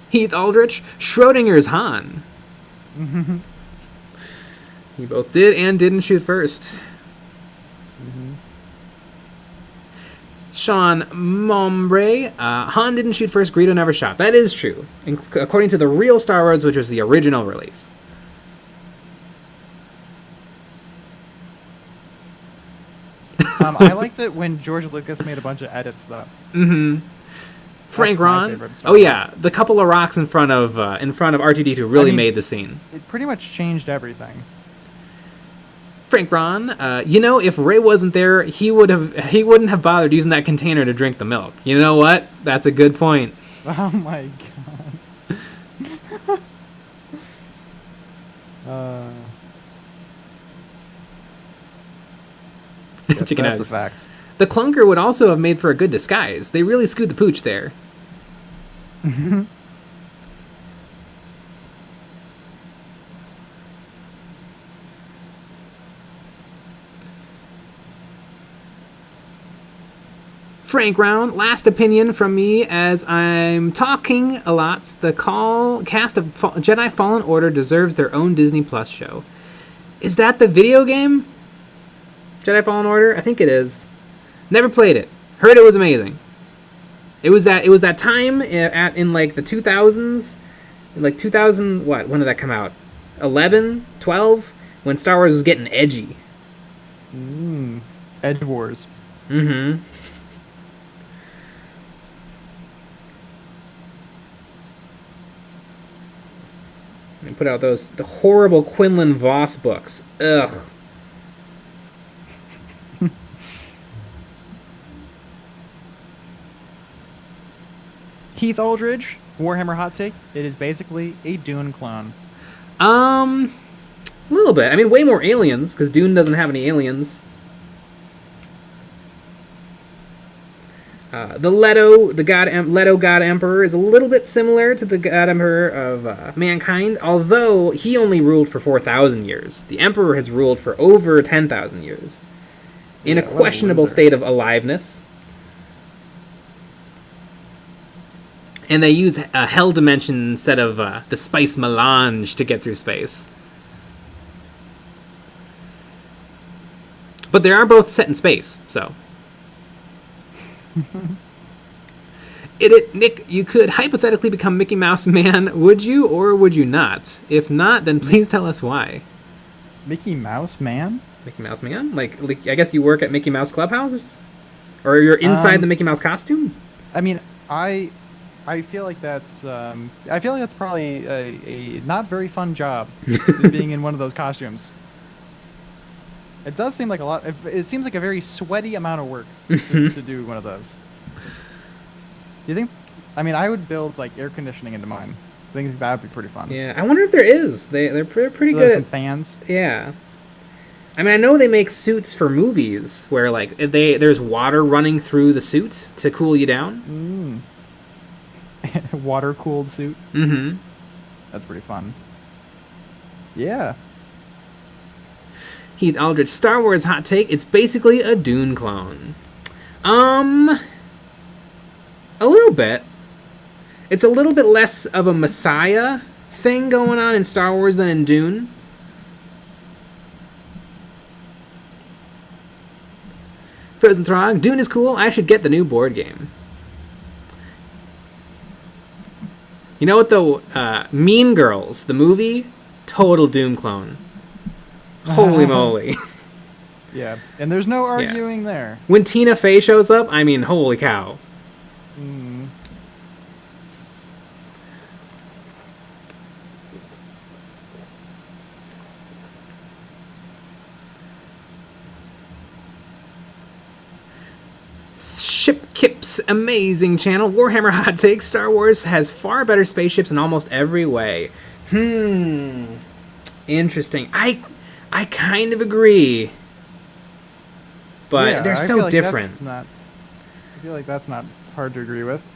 B: Heath Aldrich, Schrodinger's Han.
A: Mm-hmm.
B: You both did and didn't shoot first.
A: Mm-hmm.
B: Sean Mombre, Han didn't shoot first, Greedo never shot. That is true, according to the real Star Wars, which was the original release.
A: I liked it when George Lucas made a bunch of edits, though.
B: Mm-hmm. Frank
A: That's my
B: Ron.
A: favorite Star
B: Oh
A: Wars.
B: yeah, the couple of rocks in front of R2D2 really made the scene.
A: It pretty much changed everything.
B: Frank Ron, if Ray wasn't there, he wouldn't have bothered using that container to drink the milk. You know what? That's a good point.
A: Oh my god.
B: Chicken
A: That's
B: eggs.
A: a fact.
B: The clunker would also have made for a good disguise. They really screwed the pooch there. Frank Round, last opinion from me as I'm talking a lot. The cast of Jedi Fallen Order deserves their own Disney Plus show. Is that the video game? Jedi Fallen Order? I think it is. Never played it. Heard it was amazing. It was that time in like the 2000s, like 2000 what? When did that come out? 11, 12, when Star Wars was getting edgy.
A: Edge Wars.
B: Mm-hmm. And put out the horrible Quinlan Voss books. Ugh.
A: Heath Aldridge, Warhammer hot take. It is basically a Dune clone.
B: A little bit. I mean, way more aliens, because Dune doesn't have any aliens. The Leto God Emperor is a little bit similar to the God Emperor of mankind, although he only ruled for 4,000 years. The Emperor has ruled for over 10,000 years. In a questionable state of aliveness. And they use a hell dimension instead of the spice melange to get through space. But they are both set in space, so... Nick, you could hypothetically become Mickey Mouse Man. Would you or would you not? If not, then please tell us why.
A: Mickey Mouse Man?
B: Mickey Mouse Man? Like I guess you work at Mickey Mouse Clubhouse? Or you're inside the Mickey Mouse costume?
A: I mean, I feel like that's probably a not very fun job, being in one of those costumes. It does seem like a lot. It seems like a very sweaty amount of work to do one of those. Do you think? I mean, I would build like air conditioning into mine. I think that would be pretty fun.
B: Yeah, I wonder if there is. They're pretty good.
A: Some fans.
B: Yeah. I mean, I know they make suits for movies where like there's water running through the suit to cool you down.
A: Water cooled suit.
B: Mm-hmm.
A: That's pretty fun. Yeah.
B: Heath Aldrich, Star Wars hot take. It's basically a Dune clone. A little bit. It's a little bit less of a Messiah thing going on in Star Wars than in Dune. Frozen Throg, Dune is cool. I should get the new board game. You know what though? Mean Girls, the movie, total Dune clone. Holy moly.
A: Yeah, and there's no arguing there.
B: When Tina Fey shows up, I mean, holy cow. Ship Kip's amazing channel, Warhammer Hot Take. Star Wars has far better spaceships in almost every way. Interesting. I kind of agree. But they're so different.
A: I feel like that's not hard to agree with.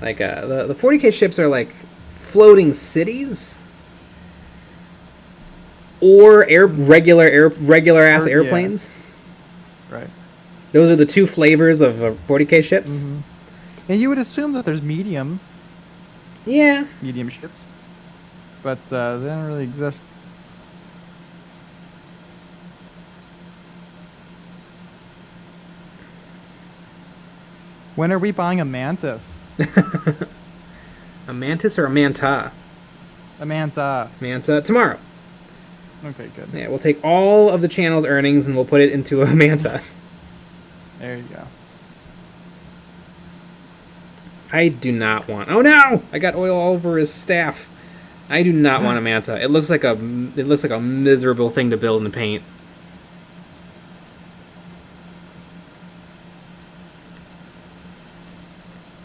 B: Like, the 40k ships are like floating cities. Or regular ass airplanes.
A: Yeah. Right.
B: Those are the two flavors of 40k ships.
A: Mm-hmm. And you would assume that there's medium ships. But they don't really exist. When are we buying a mantis?
B: A mantis or a manta?
A: A manta.
B: Manta tomorrow.
A: Okay, good.
B: Yeah, we'll take all of the channel's earnings and we'll put it into a manta.
A: There you go.
B: I do not want... Oh no! I got oil all over his staff. I do not want a manta. It looks like a miserable thing to build and paint.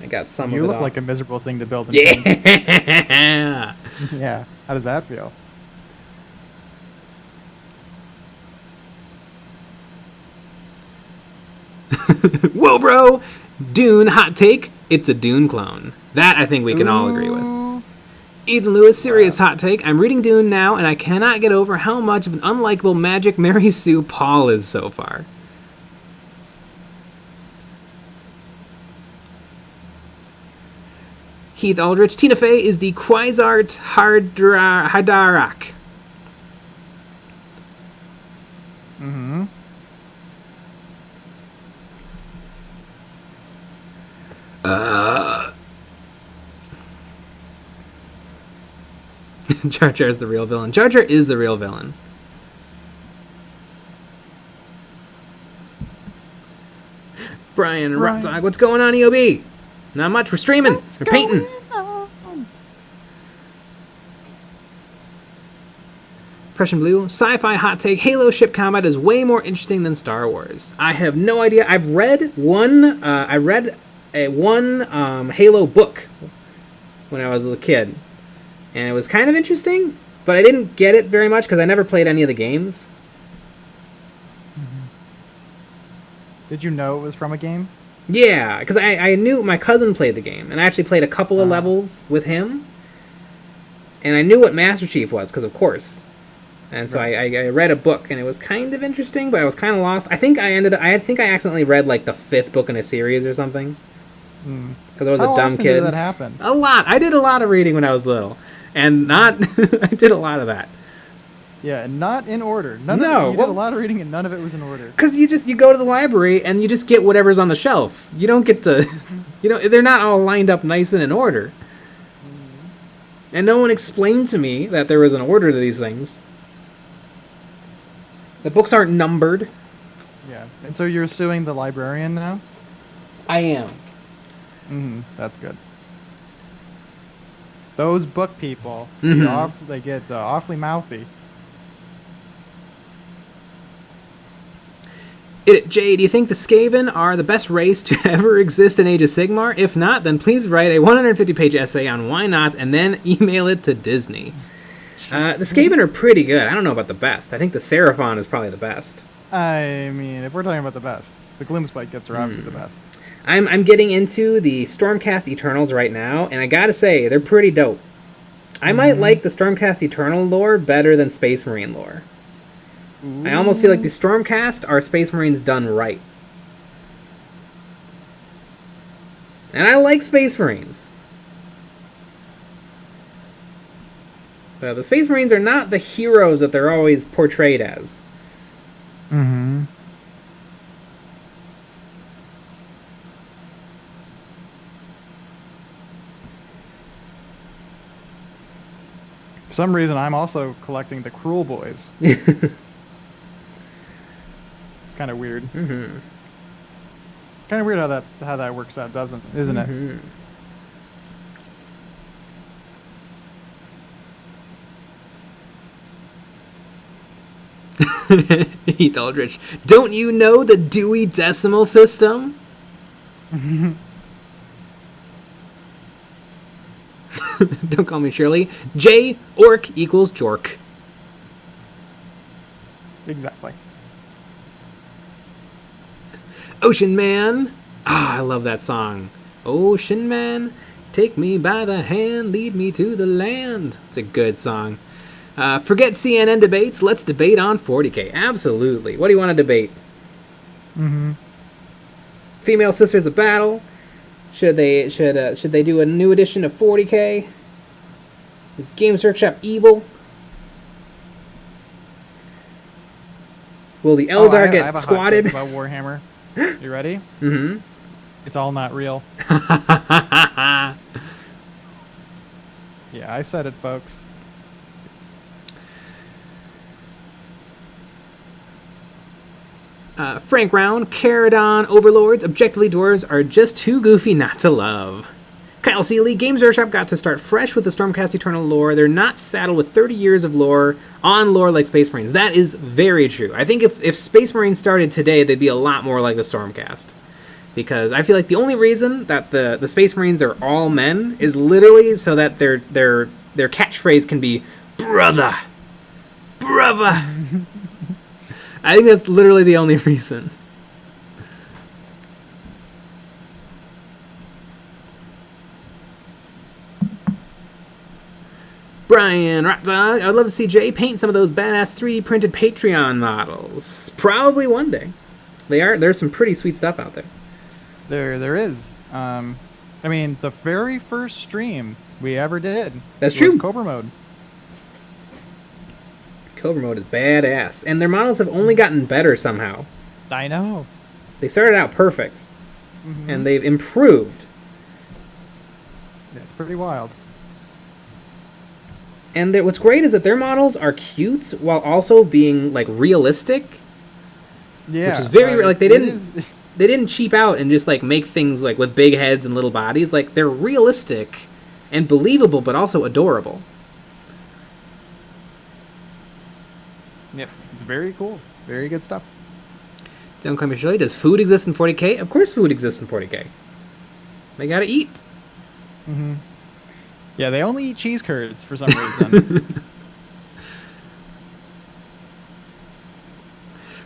B: I got some of it
A: You look
B: off.
A: like a miserable thing to build and paint.
B: Yeah!
A: Yeah. How does that feel?
B: Whoa, bro! Dune hot take. It's a Dune clone. That I think we can all agree with.
A: Ooh.
B: Ethan Lewis, serious hot take. I'm reading Dune now, and I cannot get over how much of an unlikable magic Mary Sue Paul is so far. Heath Aldrich, Tina Fey is the Quasart Hadarak.
A: Mm-hmm.
B: Jar Jar is the real villain. Jar Jar is the real villain. Brian Rotzog, what's going on, EOB? Not much. We're streaming. We're painting. Prussian Blue, sci-fi hot take. Halo ship combat is way more interesting than Star Wars. I have no idea. I've read one. I read one Halo book when I was a little kid, and it was kind of interesting, but I didn't get it very much because I never played any of the games.
A: Did you know it was from a game?
B: Yeah, because I knew my cousin played the game, and I actually played a couple of levels with him, and I knew what Master Chief was, because of course. And so I read a book, and it was kind of interesting, but I was kind of lost. I think I accidentally read like the 5th book in a series or something, because I was a dumb kid.
A: Did that happen?
B: A lot. I did a lot of reading when I was little, and I did a lot of that.
A: Yeah, and not in order. You did a lot of reading, and none of it was in order.
B: Because you go to the library and you just get whatever's on the shelf. You don't get to, they're not all lined up nice and in order. And no one explained to me that there was an order to these things. The books aren't numbered.
A: Yeah, and so you're suing the librarian now?
B: I am.
A: That's good. Those book people, they get awfully mouthy.
B: Jay, do you think the Skaven are the best race to ever exist in Age of Sigmar? If not, then please write a 150-page essay on why not, and then email it to Disney. The Skaven are pretty good. I don't know about the best. I think the Seraphon is probably the best.
A: I mean, if we're talking about the best, the Gloomspite kits are obviously the best.
B: I'm getting into the Stormcast Eternals right now, and I gotta say, they're pretty dope. I might like the Stormcast Eternal lore better than Space Marine lore. I almost feel like the Stormcast are Space Marines done right. And I like Space Marines. But the Space Marines are not the heroes that they're always portrayed as.
A: For some reason, I'm also collecting the Cruel Boys. Kind of weird. Kind of weird how that works out, isn't it?
B: Heath Aldrich, don't you know the Dewey Decimal System? Don't call me Shirley. J orc equals jork.
A: Exactly.
B: Ocean Man. I love that song. Ocean Man, take me by the hand, lead me to the land. It's a good song. Forget CNN debates. Let's debate on 40k. Absolutely. What do you want to debate? Female Sisters of Battle. Should they do a new edition of 40k? Is Games Workshop evil? Will the Eldar get squatted?
A: I have a hot take about Warhammer. You ready? It's all not real. Yeah, I said it, folks.
B: Frank Round, Caradon, Overlords, objectively dwarves are just too goofy not to love. Kyle Seeley, Games Workshop got to start fresh with the Stormcast Eternal lore. They're not saddled with 30 years of lore like Space Marines. That is very true. I think if Space Marines started today, they'd be a lot more like the Stormcast. Because I feel like the only reason that the Space Marines are all men is literally so that their catchphrase can be, brother, brother. I think that's literally the only reason. Brian Rotzog, I would love to see Jay paint some of those badass 3D printed Patreon models. Probably one day. There's some pretty sweet stuff out there.
A: There is. I mean, the very first stream we ever did.
B: That's true.
A: Cobra mode.
B: Cobra mode is badass, and their models have only gotten better somehow.
A: I know.
B: They started out perfect, and they've improved.
A: Yeah, it's pretty wild.
B: And what's great is that their models are cute while also being like realistic.
A: Yeah,
B: which is very like they didn't cheap out and just like make things like with big heads and little bodies. Like they're realistic and believable, but also adorable.
A: Yep, it's very cool. Very good stuff.
B: Don't come here, Shirley. Does food exist in 40k? Of course, food exists in 40k. They gotta eat.
A: Yeah, they only eat cheese curds for some reason.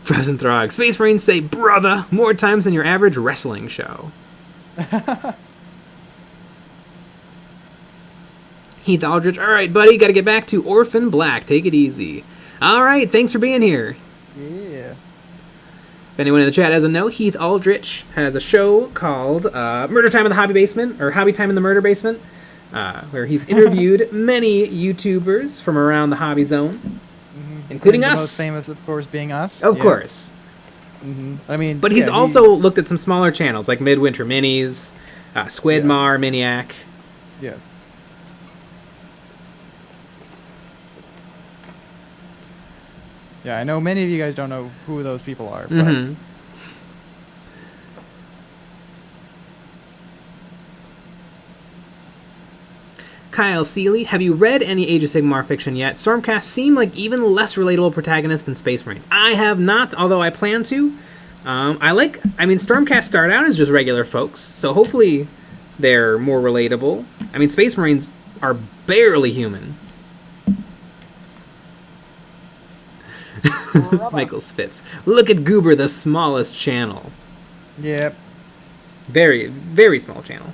B: Frozen Throg. Space Marines say brother more times than your average wrestling show. Heath Aldrich. All right, buddy. Got to get back to Orphan Black. Take it easy. All right. Thanks for being here.
A: Yeah.
B: If anyone in the chat doesn't know, Heath Aldrich has a show called Murder Time in the Hobby Basement, or Hobby Time in the Murder Basement, where he's interviewed many YouTubers from around the hobby zone, including us.
A: The most famous, of course, being us.
B: Of course.
A: I mean,
B: but he's also looked at some smaller channels like Midwinter Minis, Squidmar, Miniac.
A: Yes. Yeah, I know many of you guys don't know who those people are. But
B: Kyle Seeley, have you read any Age of Sigmar fiction yet? Stormcast seem like even less relatable protagonists than Space Marines. I have not, although I plan to. Stormcast start out as just regular folks, so hopefully they're more relatable. I mean, Space Marines are barely human. Michael Spitz. Look at Goober, the smallest channel.
A: Yep.
B: Very, very small channel.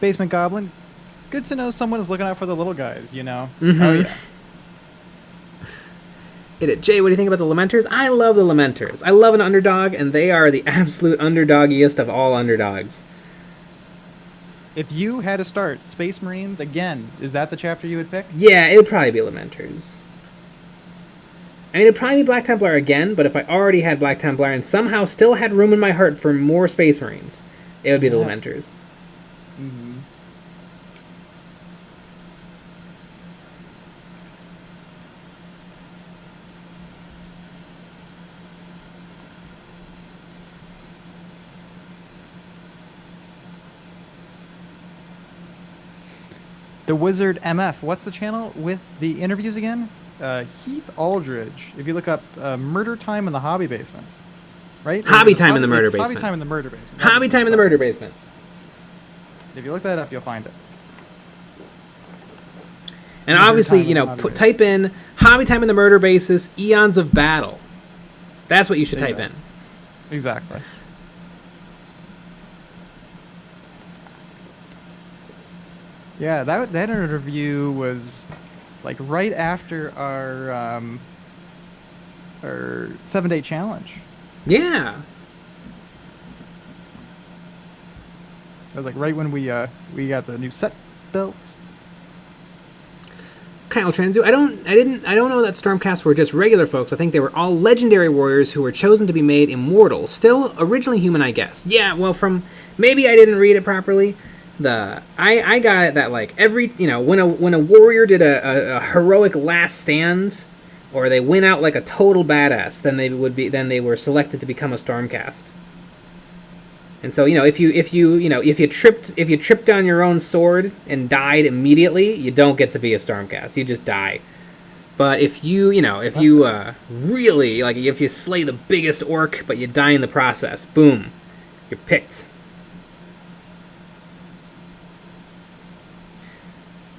A: Basement Goblin. Good to know someone is looking out for the little guys, you know?
B: Oh, yeah. Jay, what do you think about the Lamenters? I love the Lamenters. I love an underdog, and they are the absolute underdoggiest of all underdogs.
A: If you had to start Space Marines again, is that the chapter you would pick?
B: Yeah, it would probably be Lamenters. I mean, it'd probably be Black Templar again, but if I already had Black Templar and somehow still had room in my heart for more Space Marines, it would be the Lamenters.
A: The Wizard MF. What's the channel with the interviews again? Heath Aldridge. If you look up Murder Time in the Hobby Basement. Right?
B: Hobby Time in the Murder Basement.
A: Hobby Time in the Murder Basement.
B: Hobby Time in the Murder Basement.
A: If you look that up, you'll find it.
B: And obviously, type in Hobby Time in the Murder Basis, Eons of Battle. That's what you should type in.
A: Exactly. Yeah, that interview was like right after our 7-day challenge.
B: Yeah.
A: It was like right when we got the new set belts.
B: Kyle Transu, I don't know that Stormcast were just regular folks. I think they were all legendary warriors who were chosen to be made immortal. Still originally human, I guess. Yeah, well, maybe I didn't read it properly. I got it that like every when a warrior did a heroic last stand, or they went out like a total badass, then they were selected to become a Stormcast. And so if you tripped down your own sword and died immediately, you don't get to be a Stormcast. You just die. But if you really like, if you slay the biggest orc but you die in the process, boom, you're picked.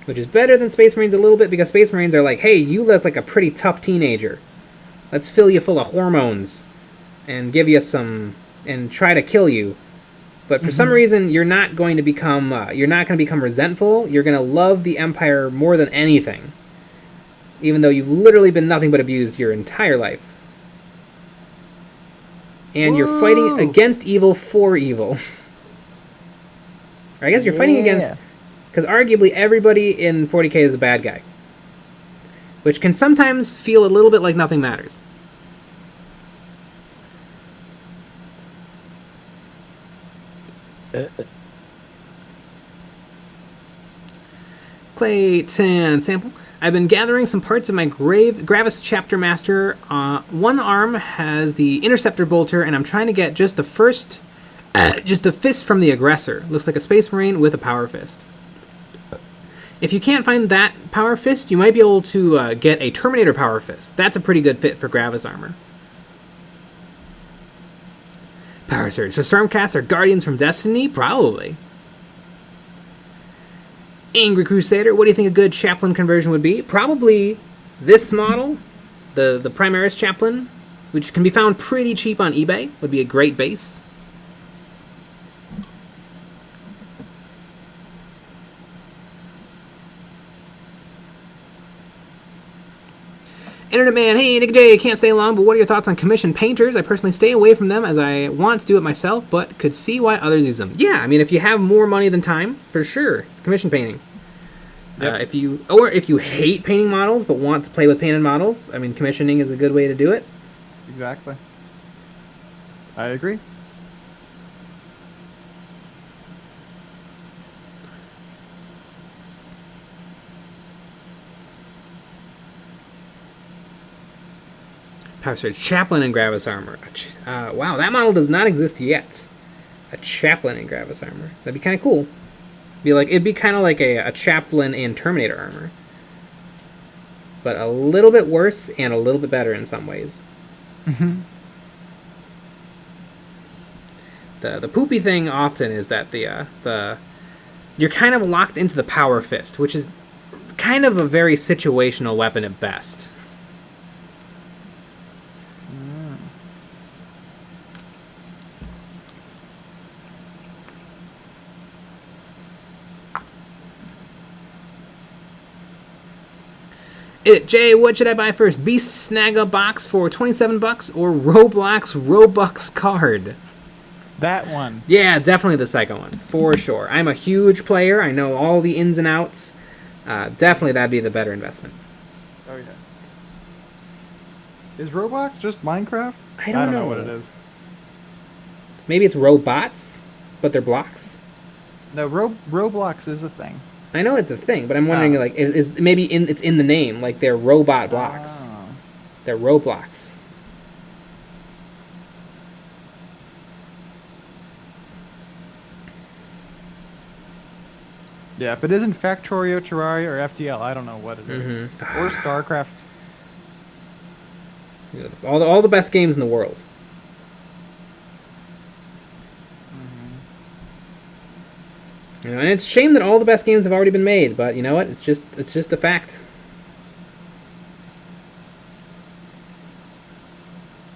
B: Which is better than Space Marines a little bit, because Space Marines are like, hey, you look like a pretty tough teenager. Let's fill you full of hormones and give you some and try to kill you. But for some reason, you're not going to become resentful. You're going to love the Empire more than anything, even though you've literally been nothing but abused your entire life. And you're fighting against evil for evil. Or I guess you're fighting against, because arguably everybody in 40k is a bad guy, which can sometimes feel a little bit like nothing matters. Clayton Sample. I've been gathering some parts of my Gravis Chapter Master. One arm has the Interceptor Bolter, and I'm trying to get just the fist from the aggressor. Looks like a Space Marine with a Power Fist. If you can't find that Power Fist, you might be able to get a Terminator Power Fist. That's a pretty good fit for Gravis armor. Power Surge. So Stormcasts are Guardians from Destiny? Probably. Angry Crusader. What do you think a good Chaplain conversion would be? Probably this model, the Primaris Chaplain, which can be found pretty cheap on eBay, would be a great base. Internet Man, hey Nick J, can't stay long, but what are your thoughts on commissioned painters? I personally stay away from them as I want to do it myself, but could see why others use them. Yeah, I mean, if you have more money than time, for sure, commission painting. Yep. If you hate painting models but want to play with painted models, I mean, commissioning is a good way to do it.
A: Exactly. I agree.
B: Power Surge. Chaplain in Gravis armor. Wow, that model does not exist yet. A Chaplain in Gravis armor. That'd be kind of cool. It'd be kind of like a Chaplain in Terminator armor, but a little bit worse and a little bit better in some ways.
A: Mm-hmm.
B: The poopy thing often is that you're kind of locked into the Power Fist, which is kind of a very situational weapon at best. Jay, what should I buy first? Beast Snag a Box for $27 or Roblox Robux card?
A: That one.
B: Yeah, definitely the second one, for sure. I'm a huge player. I know all the ins and outs. Definitely that'd be the better investment.
A: Oh, yeah. Is Roblox just Minecraft?
B: I don't know
A: what it is.
B: Maybe it's robots, but they're blocks?
A: No, Roblox is a thing.
B: I know it's a thing, but I'm wondering, like, is maybe it's in the name, like they're robot blocks.
A: Oh.
B: They're Roblox.
A: Yeah, if it isn't Factorio, Terraria, or FTL, I don't know what it is. Or StarCraft.
B: All the best games in the world. You know, and it's a shame that all the best games have already been made, but you know what? It's just a fact.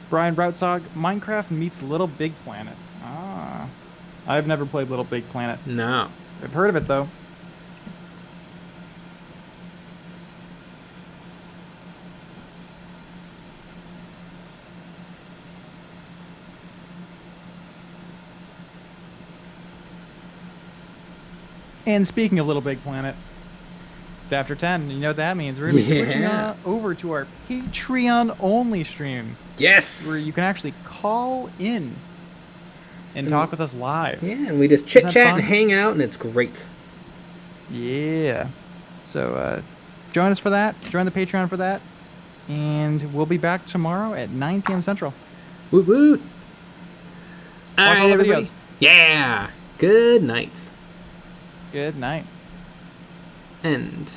A: Brian Broutzog, Minecraft meets Little Big Planet. Ah. I've never played Little Big Planet.
B: No.
A: I've heard of it, though. And speaking of Little Big Planet, it's after 10. You know what that means? We're going to be switching over to our Patreon-only stream.
B: Yes!
A: Where you can actually call in and talk with us live.
B: Yeah, and we just
A: Isn't that
B: chit-chat
A: fun?
B: and hang out, and it's great.
A: Yeah. So join us for that. Join the Patreon for that. And we'll be back tomorrow at 9 p.m. Central.
B: Woot woot! All
A: Watch
B: right,
A: all the
B: everybody.
A: videos.
B: Yeah! Good night.
A: Good night.
B: End.